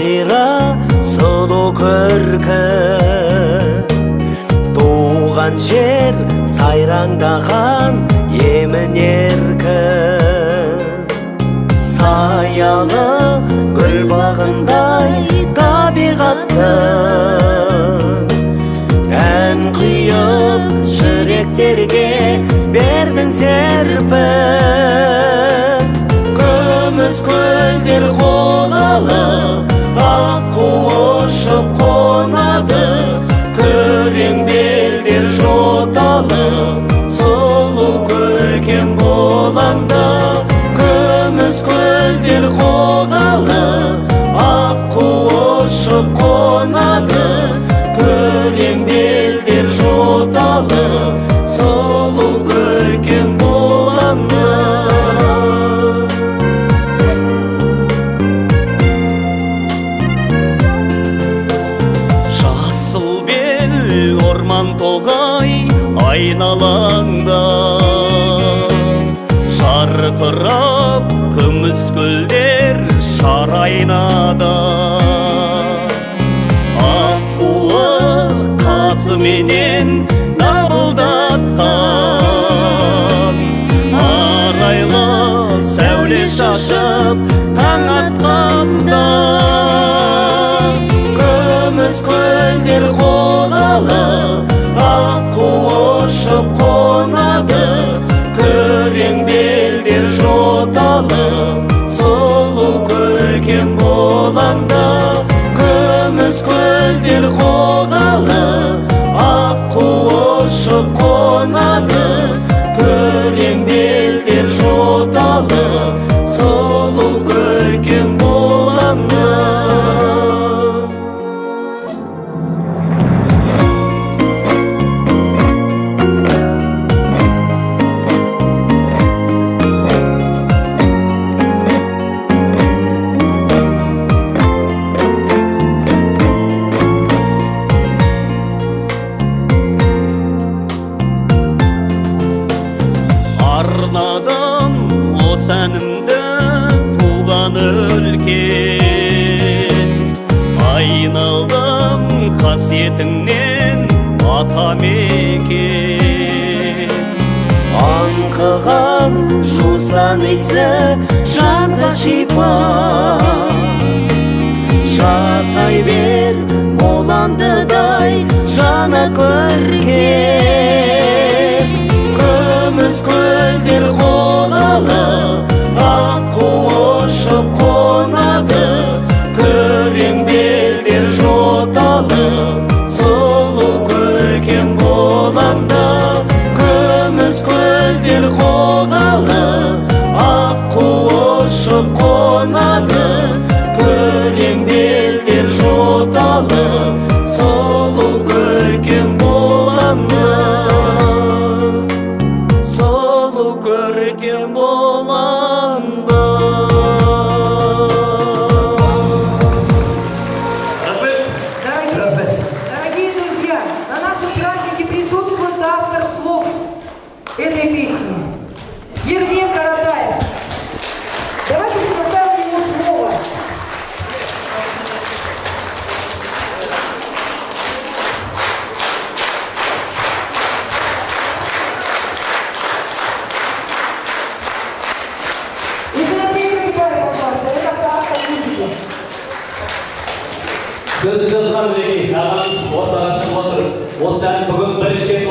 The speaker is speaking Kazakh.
Сахира сұлу көркі, туған жер сайраңдаған емін-еркін. Саялы гүл бағындай табиғаттың, ән құйып жүректерге бердің серпін. Күміс көлдер қоғалы, аққу ұшып қонады, күрең белдер жоталы, сұлу көркем болаңда. Күміс көлдер қоғалы, аққу ұшып қонады, күрең белдер жоталы, сұлу көркем болаңда. Орман тоғай айналаңда, жарқырап күміс көлдер шар айнада. Аққуы қазыменен дабылдатқан, арайлы сәуле шашып таң атқанда. Күміс көлдер қоғалы, аққу ұшып қонады, күрең белдер жоталы, сұлу көркем болаңда. Күміс көлдер қоғалы, аққу ұшып қонады, күрең белдер жоталы, сұлу көркем болаңда. Арнадым осы әнімді туған өлке, айналдым қасиетіңнен ата мекен. Аңқыған жусан исі жанға шипа, жасай бер боландыдай жана көркем. Күміс көлдер қоғалы, аққу ұшып қонады, күрең белдер жоталы, сұлу көркем болаңда. Күміс көлдер қоғалы, аққу ұшып қонады, күрең белдер жоталы, сұлу көркем болаңда. Көркем болаңда. Дорогие друзья, на нашем празднике присутствует автор слов этой песни Евгений Каратаев. Давайте предоставим ему слово. Сөзі жазған деген ағамыз ортаға шығып отыр. Осы ән бүгін бірінші рет